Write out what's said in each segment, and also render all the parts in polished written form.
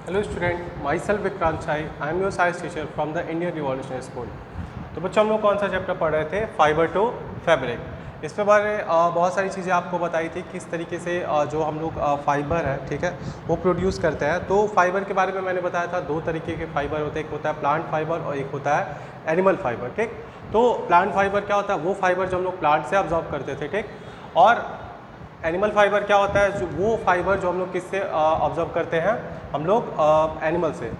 Hello student, myself Vikrant Chai. I am your science teacher from the Indian Revolutionary School. तो बच्चों हम लोग कौन सा चैप्टर पढ़ रहे थे? Fibre to fabric. इस पे बारे बहुत सारी चीज़ें आपको बताई थी किस तरीके से जो हम लोग फाइबर है, ठीक है, वो प्रोड्यूस करते हैं। तो फाइबर के बारे में मैंने बताया था दो तरीके के फाइबर होते हैं, एक होता है प्लांट फाइबर और एक होता है एनिमल फाइबर, ठीक। तो प्लांट फाइबर क्या होता है? वो फाइबर जो हम लोग प्लांट से ऑब्जॉर्व करते थे, ठीक। और एनिमल फाइबर क्या होता है? जो वो फाइबर जो हम लोग किससे ऑब्जर्व करते हैं, हम लोग एनिमल से।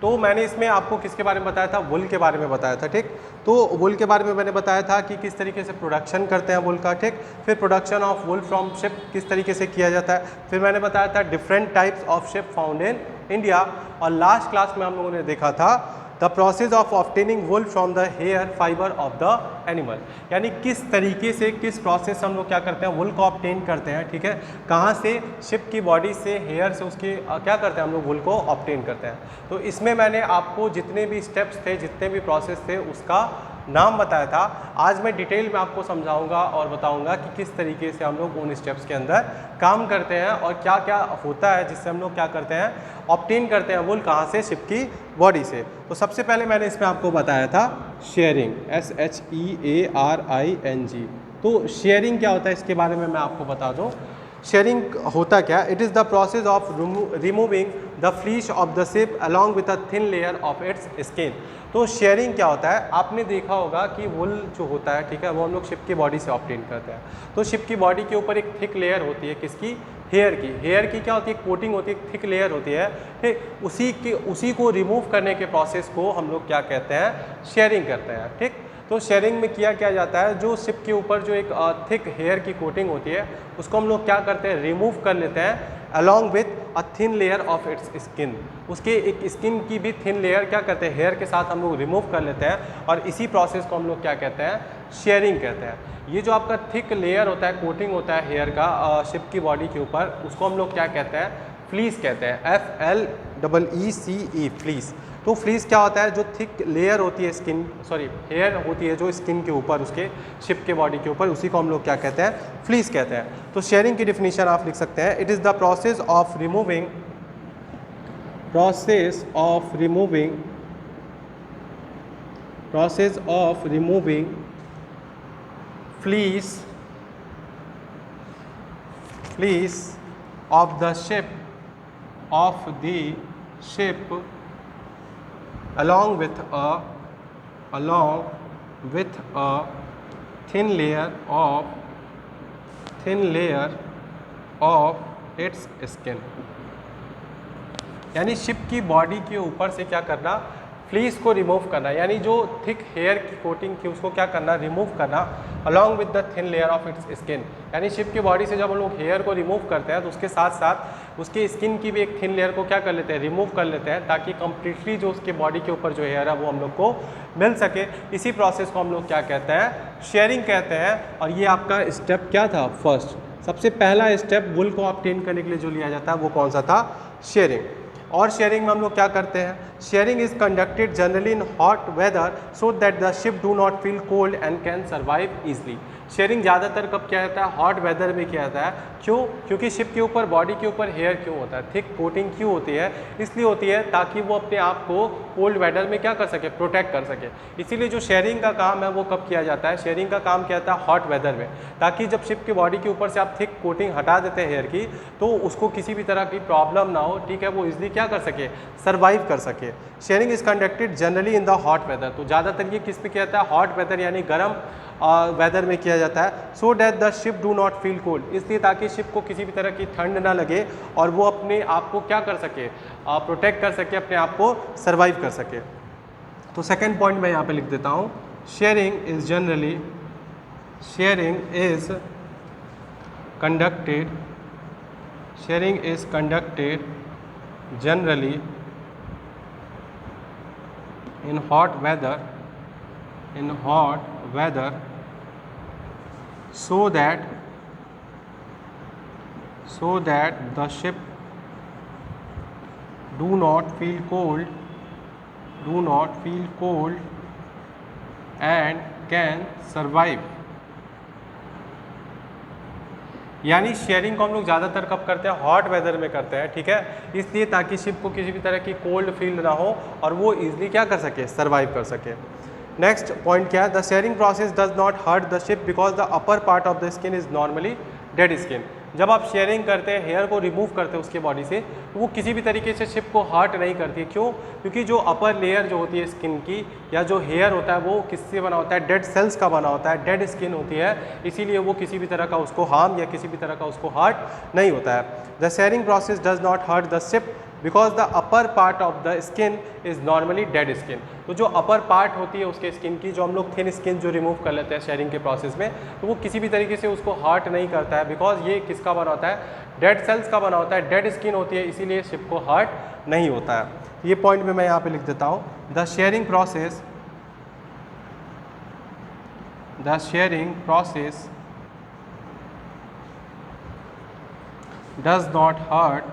तो मैंने इसमें आपको किसके बारे में बताया था? वुल के बारे में बताया था, ठीक। तो वुल के बारे में मैंने बताया था कि किस तरीके से प्रोडक्शन करते हैं वुल का, ठीक। फिर production of wool from sheep किस तरीके से किया जाता है। फिर मैंने बताया था different types of sheep found in India. और लास्ट क्लास में हम लोगों ने देखा था the process of obtaining wool from the hair fibre of the animal, यानी किस तरीके से, किस प्रोसेस से हम लोग क्या करते हैं, वुल को ऑब्टेन करते हैं, ठीक है। कहाँ से? शिप की बॉडी से, हेयर से उसके क्या करते हैं हम लोग, वुल को ऑब्टेन करते हैं। तो इसमें मैंने आपको जितने भी स्टेप्स थे, जितने भी प्रोसेस थे, उसका नाम बताया था। आज मैं डिटेल में आपको समझाऊंगा और बताऊंगा कि किस तरीके से हम लोग उन स्टेप्स के अंदर काम करते हैं और क्या क्या होता है जिससे हम लोग क्या करते हैं, ऑब्टेन करते हैं वुल। कहाँ से? शिप की बॉडी से। तो सबसे पहले मैंने इसमें आपको बताया था शेयरिंग, SHEARING। तो शेयरिंग क्या होता है इसके बारे में मैं आपको बता दूं। शेयरिंग होता क्या? It is the process of removing the fleece of the sheep along with a thin layer of its skin. तो शेयरिंग क्या होता है? आपने देखा होगा कि वुल जो होता है, ठीक है, वो हम लोग शिप की बॉडी से ऑब्टेन करते हैं। तो शिप की बॉडी के ऊपर एक थिक लेयर होती है, किसकी? हेयर की। हेयर की क्या होती है? कोटिंग होती है, थिक लेयर होती है, ठीक। उसी को रिमूव करने के प्रोसेस को हम लोग क्या कहते हैं? शेयरिंग करते हैं, ठीक। तो शेयरिंग में क्या जाता है, जो शिप के ऊपर जो एक थिक हेयर की कोटिंग होती है, उसको हम लोग क्या करते हैं? रिमूव कर लेते हैं along with a thin layer of its skin. उसके एक स्किन की भी थिन लेयर क्या करते हैं, हेयर के साथ हम लोग रिमूव कर लेते हैं। और इसी प्रोसेस को हम लोग क्या कहते हैं? शेयरिंग कहते हैं। ये जो आपका थिक लेयर होता है, कोटिंग होता है हेयर का शिप की बॉडी के ऊपर, उसको हम लोग क्या कहते हैं? फ्लीस कहते हैं, FLEECE, फ्लीस। तो फ्लीस क्या होता है? जो थिक लेयर होती है स्किन, सॉरी हेयर होती है जो स्किन के ऊपर, उसके शिप के बॉडी के ऊपर, उसी को हम लोग क्या कहते हैं? फ्लीस कहते हैं। तो शेयरिंग की डिफिनीशन आप लिख सकते हैं, it is the process of removing, process of removing, process of removing fleece of the ship along with a thin layer of its skin। यानी शिप की बॉडी के ऊपर से क्या करना? फ्लीस को रिमूव करना, यानी जो थिक हेयर की कोटिंग थी उसको क्या करना? रिमूव करना along with the thin layer of its skin. यानी शिप की बॉडी से जब हम लोग हेयर को रिमूव करते हैं तो उसके साथ साथ उसके स्किन की भी एक थिन लेयर को क्या कर लेते हैं? रिमूव कर लेते हैं, ताकि कंप्लीटली जो उसके बॉडी के ऊपर जो हेयर है वो हम लोग को मिल सके। इसी प्रोसेस को हम लोग क्या कहते हैं? शेयरिंग कहते हैं। और ये आपका स्टेप क्या था? फर्स्ट, सबसे पहला स्टेप वुल को ऑब्टेन करने के लिए जो लिया जाता है वो कौन सा था? शेयरिंग। और शेयरिंग में हम लोग क्या करते हैं? Shearing is conducted generally in hot weather so that the sheep do not feel cold and can survive easily. Shearing ज़्यादातर कब किया जाता है? हॉट वेदर में किया जाता है। क्यों? क्योंकि शिप के ऊपर, बॉडी के ऊपर हेयर क्यों होता है, थिक कोटिंग क्यों होती है? इसलिए होती है ताकि वो अपने आप को कोल्ड वेदर में क्या कर सके? प्रोटेक्ट कर सके। इसीलिए जो शेयरिंग का काम है वो कब किया जाता है? शेयरिंग का काम किया जाता है हॉट वेदर में, ताकि जब शिप की बॉडी के ऊपर से आप थिक कोटिंग हटा देते हैं हेयर की, तो उसको किसी भी तरह की प्रॉब्लम ना हो, ठीक है, वो इजिली क्या कर सके? सर्वाइव कर सके। Shearing is conducted generally in the hot weather. तो ज़्यादातर ये किस पे किया जाता है? हॉट वेदर यानी गर्म वेदर में किया जाता है। So that the sheep do not feel cold, इसलिए ताकि शिप को किसी भी तरह की ठंड ना लगे और वो अपने आप को क्या कर सके? प्रोटेक्ट कर सके, अपने आप को सर्वाइव कर सके। तो सेकेंड पॉइंट मैं यहाँ पे लिख देता हूँ, sharing is conducted generally in hot weather so that the ship do not feel cold and can survive। यानी शेयरिंग को हम लोग ज़्यादातर कब करते हैं, हॉट वेदर में करते हैं, ठीक है, इसलिए ताकि शिप को किसी भी तरह की कोल्ड फील ना हो और वो ईजिली क्या कर सके, सर्वाइव कर सके। नेक्स्ट पॉइंट क्या है, the shearing process does not hurt the sheep because the upper part of the skin is normally dead skin. जब आप शेयरिंग करते हैं, हेयर को रिमूव करते हैं उसके बॉडी से, तो वो किसी भी तरीके से शिप को हर्ट नहीं करती है। क्यों? क्योंकि जो अपर लेयर जो होती है स्किन की या जो हेयर होता है वो किससे बना होता है, डेड सेल्स का बना होता है, डेड स्किन होती है, इसीलिए वो किसी भी तरह का उसको हार्म या किसी भी तरह का उसको हर्ट नहीं होता है। The shearing process does not hurt the sheep because the upper part of the skin is normally dead skin. तो जो अपर पार्ट होती है उसके स्किन की, जो हम लोग थिन स्किन जो रिमूव कर लेते हैं शेयरिंग के प्रोसेस में, तो वो किसी भी तरीके से उसको हर्ट नहीं करता है, बिकॉज ये किसका बना होता है, डेड सेल्स का बना होता है, डेड स्किन होती है, इसीलिए शिप को हर्ट नहीं होता है। ये पॉइंट में मैं यहाँ पे लिख देता हूँ, the shearing process does not hurt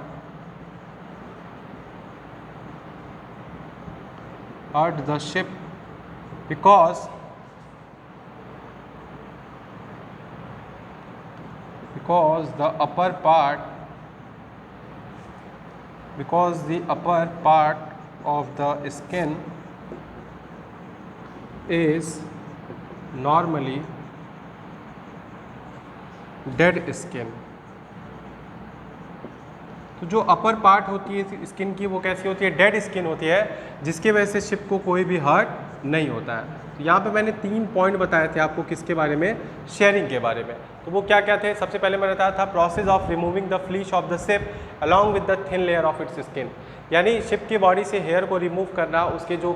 the ship because the upper part of the skin is normally dead skin। तो जो अपर पार्ट होती है स्किन की वो कैसी होती है, डेड स्किन होती है, जिसकी वजह से शिप को कोई भी हर्ट नहीं होता है। तो यहाँ पे मैंने 3 पॉइंट बताए थे आपको, किसके बारे में, शेयरिंग के बारे में। तो वो क्या क्या थे, सबसे पहले मैंने बताया था process of removing the fleece of the sheep along with the thin layer of its skin, यानी शिप की बॉडी से हेयर को रिमूव करना, उसके जो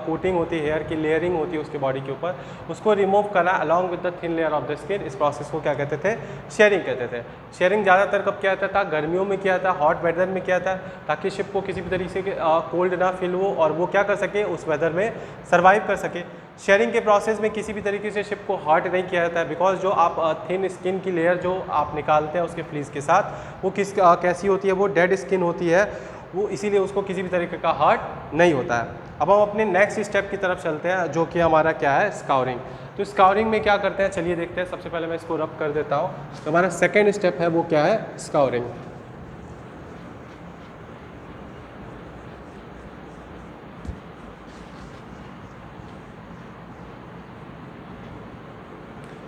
कोटिंग होती है, हेयर की लेयरिंग होती है उसके बॉडी के ऊपर, उसको रिमूव करना along with the thin layer of the skin. इस प्रोसेस को क्या कहते थे, शेयरिंग कहते थे। शेयरिंग ज़्यादातर कब किया जाता था, गर्मियों में किया जाता, हॉट वेदर में किया जाता, ताकि शिप को किसी भी तरीके से कोल्ड ना फील हो और वो क्या कर सके, उस वेदर में सर्वाइव कर सके। शेयरिंग के प्रोसेस में किसी भी तरीके से शिप को हर्ट नहीं किया जाता है, बिकॉज जो आप थिन स्किन की लेयर जो आप निकालते हैं उसके फ्लीस के साथ, वो कैसी होती है, वो डेड स्किन होती है, वो इसीलिए उसको किसी भी तरीके का हर्ट नहीं होता है। अब हम अपने नेक्स्ट स्टेप की तरफ चलते हैं, जो कि हमारा क्या है, स्काउरिंग। तो स्काउरिंग में क्या करते हैं, चलिए देखते हैं। सबसे पहले मैं इसको रब कर देता हूँ। तो हमारा सेकेंड स्टेप है वो क्या है, स्काउरिंग।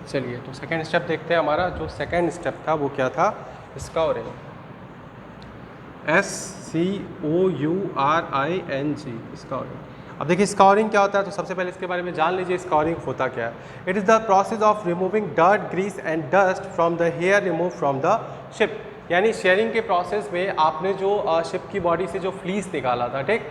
चलिए तो सेकेंड स्टेप देखते हैं। हमारा जो सेकेंड स्टेप था वो क्या था, स्काउरिंग, SCOURING, स्काउरिंग। अब देखिए स्काउरिंग क्या होता है, तो सबसे पहले इसके बारे में जान लीजिए स्काउरिंग होता क्या है। It is the process of removing dirt, grease and dust from the hair remove from the sheep. यानी शेयरिंग के प्रोसेस में आपने जो शिप की बॉडी से जो फ्लीस निकाला था, ठीक,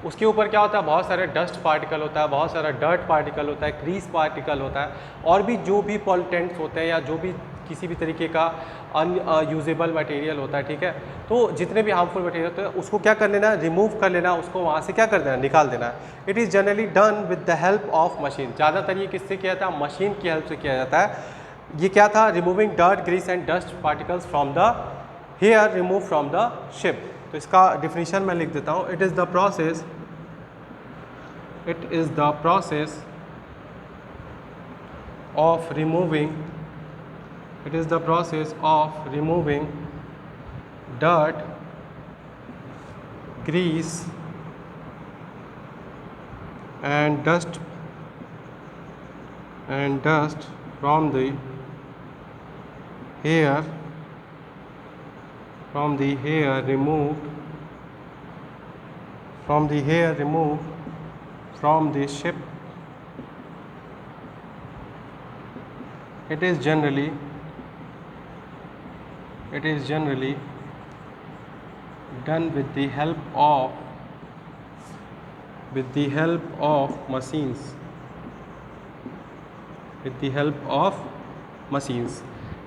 उसके ऊपर क्या होता है, बहुत सारे डस्ट पार्टिकल होता है, बहुत सारा डर्ट पार्टिकल होता है, ग्रीस पार्टिकल होता है, और भी जो भी पॉल्यूटेंट्स होते हैं या जो भी किसी भी तरीके का अनयूजेबल मटेरियल होता है, ठीक है। तो जितने भी हार्मफुल मटेरियल होते हैं उसको क्या कर लेना, रिमूव कर लेना, उसको वहाँ से क्या कर देना, निकाल देना। It is generally done with the help of machine. ज़्यादातर ये किससे किया जाता है, मशीन की हेल्प से किया जाता है। ये क्या था, removing dirt, grease and dust particles from the hair remove from the sheep. तो इसका डिफिनीशन मैं लिख देता हूँ। It is the process of removing dirt, grease and dust from the hair removed from the ship. It is generally done with the help of machines।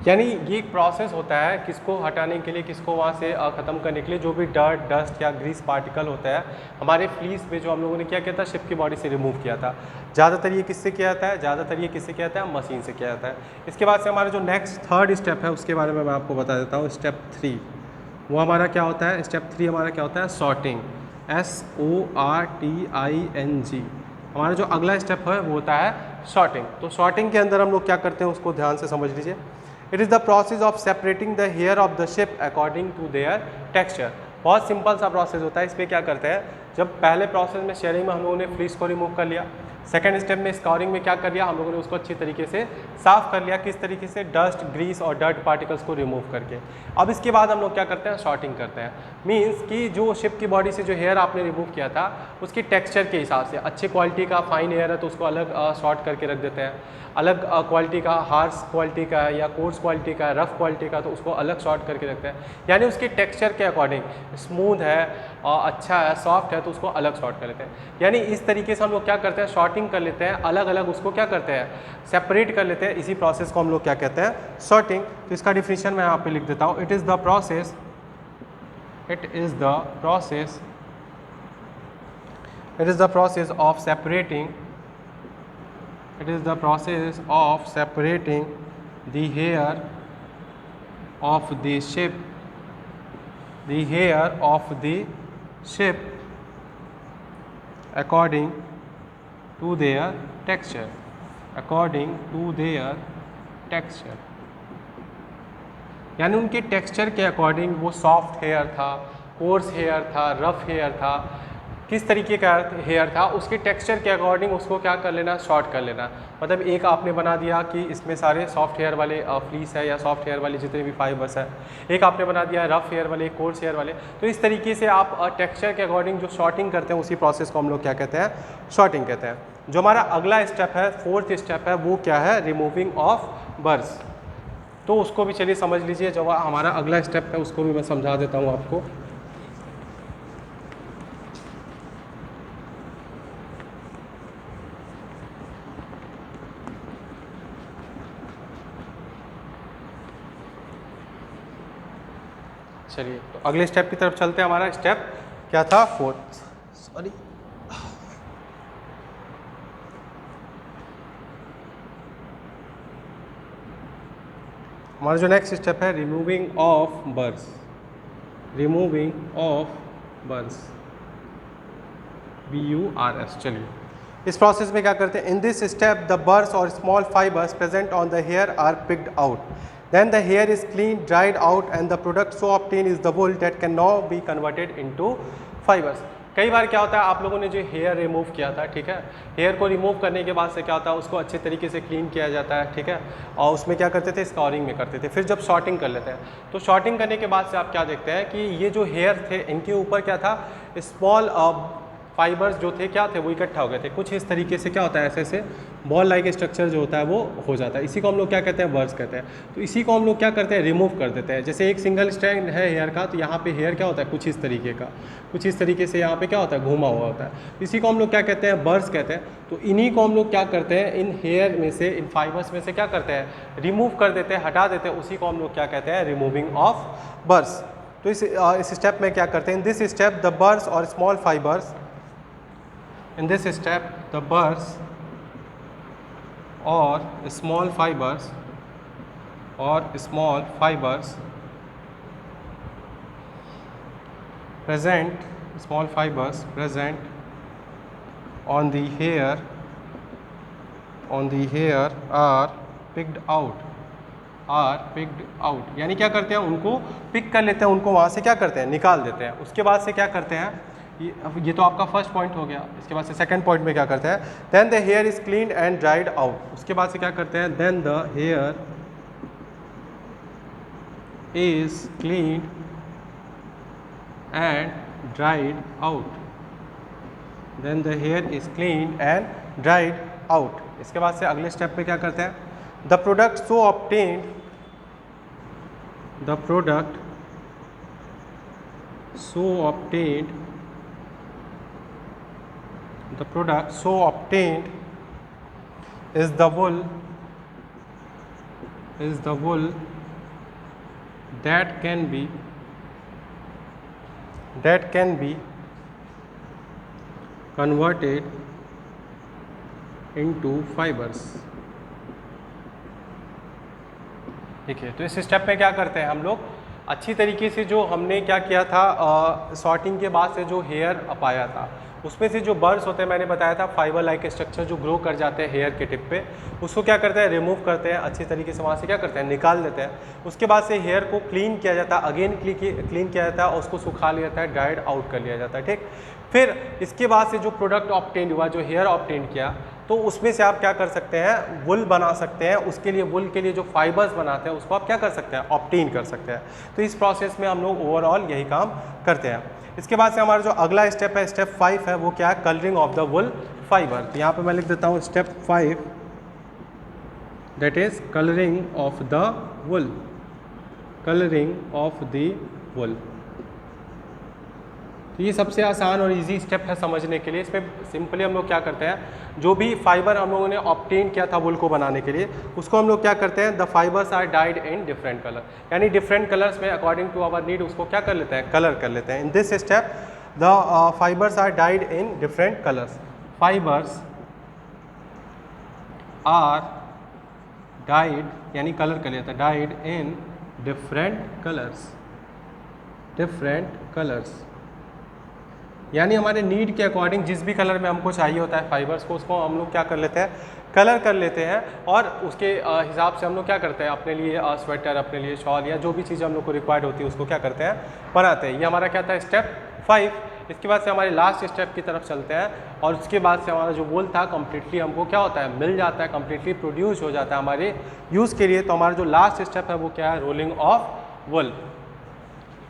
यानी ये एक process होता है किसको हटाने के लिए, किसको वहाँ से ख़त्म करने के लिए, जो भी डर्ट, डस्ट या ग्रीस पार्टिकल होता है हमारे फ्लीस में जो हम लोगों ने क्या किया था, शिप की बॉडी से रिमूव किया था। ज़्यादातर ये किससे किया जाता है, मशीन से किया जाता है। इसके बाद से हमारा जो नेक्स्ट थर्ड स्टेप है उसके बारे में मैं आपको बता देता हूँ। स्टेप 3 वो हमारा क्या होता है, स्टेप 3 हमारा क्या होता है, सॉर्टिंग, SORTING। हमारा जो अगला स्टेप है वो होता है सॉर्टिंग। तो सॉर्टिंग के अंदर हम लोग क्या करते हैं उसको ध्यान से समझ लीजिए। It is the process of separating the hair of the sheep according to their texture. बहुत सिंपल सा प्रोसेस होता है। इस पर क्या करते हैं, जब पहले प्रोसेस में शेयरिंग में हम लोगों ने फ्लीस को रिमूव कर लिया, सेकेंड स्टेप में स्कॉरिंग में क्या कर लिया, हम लोगों ने उसको अच्छी तरीके से साफ कर लिया। किस तरीके से, डस्ट, ग्रीस और डर्ट पार्टिकल्स को रिमूव करके। अब इसके बाद हम लोग क्या करते हैं, सॉर्टिंग करते हैं। मींस कि जो शिप की बॉडी से जो हेयर आपने रिमूव किया था उसकी टेक्सचर के हिसाब से, अच्छी क्वालिटी का फाइन हेयर है तो उसको अलग सॉर्ट करके रख देते हैं, अलग क्वालिटी का, हार्श क्वालिटी का है या कोर्स क्वालिटी का, रफ क्वालिटी का, तो उसको अलग सॉर्ट करके रखते हैं। यानी उसकी टेक्सचर के अकॉर्डिंग, स्मूथ है, अच्छा है, सॉफ्ट है, तो उसको अलग सॉर्ट कर लेते हैं। यानी इस तरीके से हम लोग क्या करते हैं, सॉर्टिंग कर लेते हैं, अलग अलग उसको क्या करते हैं, सेपरेट कर लेते हैं। इसी प्रोसेस को हम लोग क्या कहते हैं, सॉर्टिंग। तो इसका डिफिनीशन मैं यहाँ पे लिख देता हूँ। It is the process of separating the hair of the ship according to their texture, यानी उनके टेक्सचर के अकॉर्डिंग वो सॉफ्ट हेयर था, कोर्स हेयर था, रफ हेयर था, किस तरीके का हेयर था, उसके टेक्सचर के अकॉर्डिंग उसको क्या कर लेना, शॉर्ट कर लेना। मतलब एक आपने बना दिया कि इसमें सारे सॉफ्ट हेयर वाले फ्लीस है या सॉफ्ट हेयर वाले जितने भी फाइबर्स है, एक आपने बना दिया रफ हेयर वाले, कोर्स हेयर वाले। तो इस तरीके से आप टेक्सचर के अकॉर्डिंग जो शॉर्टिंग करते हैं उसी प्रोसेस को हम लोग क्या कहते हैं, शॉर्टिंग कहते हैं। जो हमारा अगला स्टेप है, फोर्थ स्टेप है, वो क्या है, रिमूविंग ऑफ बर्स। तो उसको भी चलिए समझ लीजिए। जो हमारा अगला स्टेप है उसको भी मैं समझा देता हूँ आपको। चलिए तो अगले स्टेप की तरफ चलते हैं। हमारा स्टेप क्या था, फोर्थ, सॉरी, हमारा जो नेक्स्ट स्टेप है, रिमूविंग ऑफ बर्स, BURS। चलिए इस प्रोसेस में क्या करते हैं, in this step the burrs और small fibres present on the hair are picked out, then the hair is cleaned, dried out and the product so obtained is the wool that can now be converted into fibers। कई बार क्या होता है, आप लोगों ने जो hair remove किया था, ठीक है, हेयर को रिमूव करने के बाद से क्या होता है, उसको अच्छे तरीके से क्लीन किया जाता है, ठीक है, और उसमें क्या करते थे, स्कॉरिंग में करते थे। फिर जब शॉर्टिंग कर लेते हैं, तो शॉर्टिंग करने के बाद से आप क्या देखते हैं कि ये जो हेयर थे इनके ऊपर क्या था, स्मॉल फाइबर्स जो थे क्या थे, वो इकट्ठा हो गए थे। कुछ इस तरीके से क्या होता है, ऐसे ऐसे बॉल लाइक स्ट्रक्चर जो होता है वो हो जाता है। इसी को हम लोग क्या कहते हैं, बर्स कहते हैं। तो इसी को हम लोग क्या करते हैं, रिमूव कर देते हैं। जैसे एक सिंगल स्ट्रैंड है हेयर का, तो यहाँ पे हेयर क्या होता है, कुछ इस तरीके का, कुछ इस तरीके से यहाँ पे क्या होता है, घूमा हुआ होता है। इसी को हम लोग क्या कहते हैं, बर्स कहते हैं। तो इन्हीं को हम लोग क्या करते हैं, इन हेयर में से, इन फाइबर्स में से क्या करते हैं, रिमूव कर देते हैं, हटा देते हैं। उसी को हम लोग क्या कहते हैं, रिमूविंग ऑफ बर्स। तो इस स्टेप में क्या करते हैं, in this step the burrs और small fibres, in this step the burrs or small fibers present on the hair are picked out। यानी क्या करते हैं, उनको पिक कर लेते हैं, उनको वहाँ से क्या करते हैं, निकाल देते हैं। उसके बाद से क्या करते हैं, ये तो आपका फर्स्ट पॉइंट हो गया। इसके बाद से सेकंड पॉइंट में क्या करते हैं, then the hair is cleaned and dried out. उसके बाद से क्या करते हैं, then the hair is cleaned and dried out. इसके बाद से अगले स्टेप पे क्या करते हैं, the product so obtained is the wool that can be converted into fibers। ठीक है, तो इस स्टेप में क्या करते हैं हम लोग, अच्छी तरीके से जो हमने क्या किया था, सॉर्टिंग के बाद से जो हेयर पाया था उसमें से जो बर्ड्स होते हैं मैंने बताया था फाइबर लाइक स्ट्रक्चर जो ग्रो कर जाते हैं हेयर के टिप पे, उसको क्या करते हैं रिमूव करते हैं अच्छी तरीके से, वहाँ से क्या करते हैं निकाल देते हैं। उसके बाद से हेयर को क्लीन किया जाता है, अगेन क्लीन किया जाता है और उसको सुखा लिया जाता है, ड्राइड आउट कर लिया जाता है। ठीक, फिर इसके बाद से जो प्रोडक्ट ऑब्टेन हुआ, जो हेयर ऑब्टेन किया, तो उसमें से आप क्या कर सकते हैं वुल बना सकते हैं। उसके लिए वुल के लिए जो फाइबर्स बनाते हैं उसको आप क्या कर सकते हैं ऑब्टेन कर सकते हैं। तो इस प्रोसेस में हम लोग ओवरऑल यही काम करते हैं। इसके बाद से हमारा जो अगला स्टेप है, स्टेप 5 है, वो क्या है colouring of the wool fibre. तो यहाँ पे मैं लिख देता हूँ step 5, that is colouring of the wool, colouring of the wool. तो ये सबसे आसान और इजी स्टेप है समझने के लिए। इसमें सिंपली हम लोग क्या करते हैं, जो भी फाइबर हम लोगों ने ऑब्टेन किया था वुल को बनाने के लिए, उसको हम लोग क्या करते हैं, the fibres are dyed in different colour, यानी डिफरेंट कलर्स में अकॉर्डिंग टू आवर नीड उसको क्या कर लेते हैं, कलर कर लेते हैं। In this step the fibres are dyed in different colours, fibres are dyed यानी कलर कर लेते हैं, dyed in different colours, different colours यानी हमारे नीड के अकॉर्डिंग जिस भी कलर में हमको चाहिए होता है फाइबर्स को, उसको हम लोग क्या कर लेते हैं, कलर कर लेते हैं। और उसके हिसाब से हम लोग क्या करते हैं, अपने लिए स्वेटर, अपने लिए शॉल या जो भी चीज़ हम लोग को रिक्वायर्ड होती है उसको क्या करते हैं, बनाते हैं। ये हमारा क्या था स्टेप 5। इसके बाद से हमारे लास्ट स्टेप की तरफ चलते हैं और उसके बाद से हमारा जो वुल था कम्प्लीटली हमको क्या होता है मिल जाता है, कम्प्लीटली प्रोड्यूस हो जाता है हमारे यूज़ के लिए। तो हमारा जो लास्ट स्टेप है वो क्या है, rolling of wool,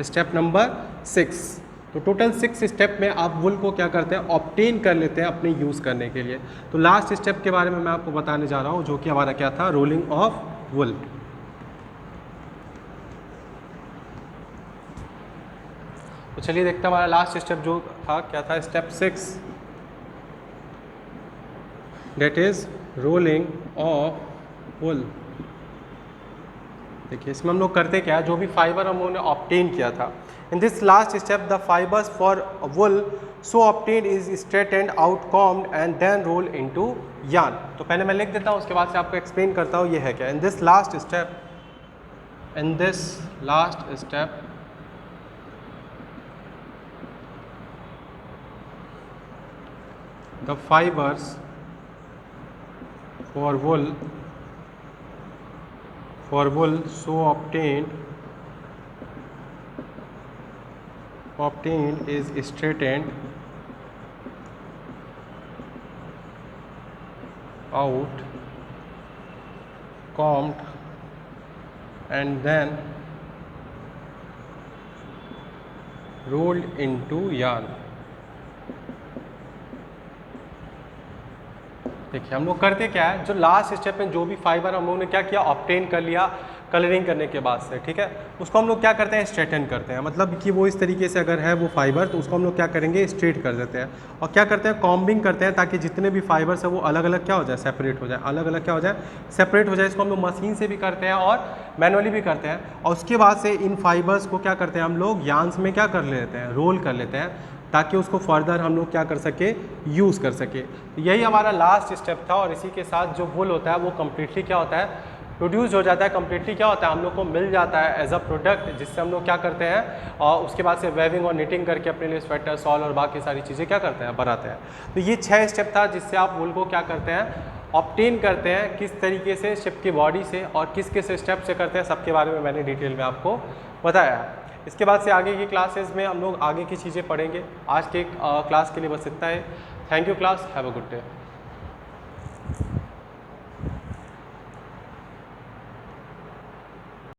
step number 6। तो टोटल 6 स्टेप में आप वुल को क्या करते हैं, ऑब्टेन कर लेते हैं अपने यूज़ करने के लिए। तो लास्ट स्टेप के बारे में मैं आपको बताने जा रहा हूँ, जो कि हमारा क्या था, रोलिंग ऑफ वुल। तो चलिए देखते हैं हमारा लास्ट स्टेप जो था क्या था, step 6, that is rolling of wool. देखिए इसमें हम लोग करते क्या है, जो भी फाइबर हम लोगों ने ऑब्टेन किया था, in this last step the fibres for wool so obtain is straightened out, combed and then roll into yarn. तो पहले मैं लिख देता हूँ, उसके बाद से आपको एक्सप्लेन करता हूँ ये है क्या। इन this last step, in this last step the fibers for wool so obtained is straightened out, combed and then rolled into yarn। देखिए हम लोग करते क्या है, जो लास्ट स्टेप में जो भी फाइबर हम लोगों ने क्या किया, ऑब्टेन कर लिया कलरिंग करने के बाद से, ठीक है, उसको हम लोग क्या करते हैं, स्ट्रेटन करते हैं। मतलब कि वो इस तरीके से अगर है वो फाइबर तो उसको हम लोग क्या करेंगे, स्ट्रेट कर देते हैं। और क्या करते हैं, कॉम्बिंग करते हैं, ताकि जितने भी फाइबर्स है वो अलग अलग क्या हो जाए, सेपरेट हो जाए, अलग अलग क्या हो जाए, सेपरेट हो जाए। इसको हम लोग मशीन से भी करते हैं और मैनुअली भी करते हैं। और उसके बाद से इन फाइबर्स को क्या करते हैं, हम लोग यार्न्स में क्या कर लेते हैं, रोल कर लेते हैं, ताकि उसको फर्दर हम लोग क्या कर सके, यूज़ कर सके। तो यही हमारा लास्ट स्टेप था। और इसी के साथ जो वुल होता है वो कम्प्लीटली क्या होता है, प्रोड्यूस हो जाता है, कम्प्लीटली क्या होता है, हम लोग को मिल जाता है एज अ प्रोडक्ट, जिससे हम लोग क्या करते हैं और उसके बाद से वेविंग और निटिंग करके अपने लिए स्वेटर, शॉल और बाकी सारी चीज़ें क्या करते हैं, बनाते हैं। तो ये 6 स्टेप था जिससे आप वुल को क्या करते हैं, ऑब्टेन करते हैं। किस तरीके से शिप की बॉडी से और किस किस स्टेप से करते हैं, सबके बारे में मैंने डिटेल में आपको बताया। इसके बाद से आगे की क्लासेस में हम लोग आगे की चीज़ें पढ़ेंगे। आज के क्लास के लिए बस इतना है। Thank you class, have a good day.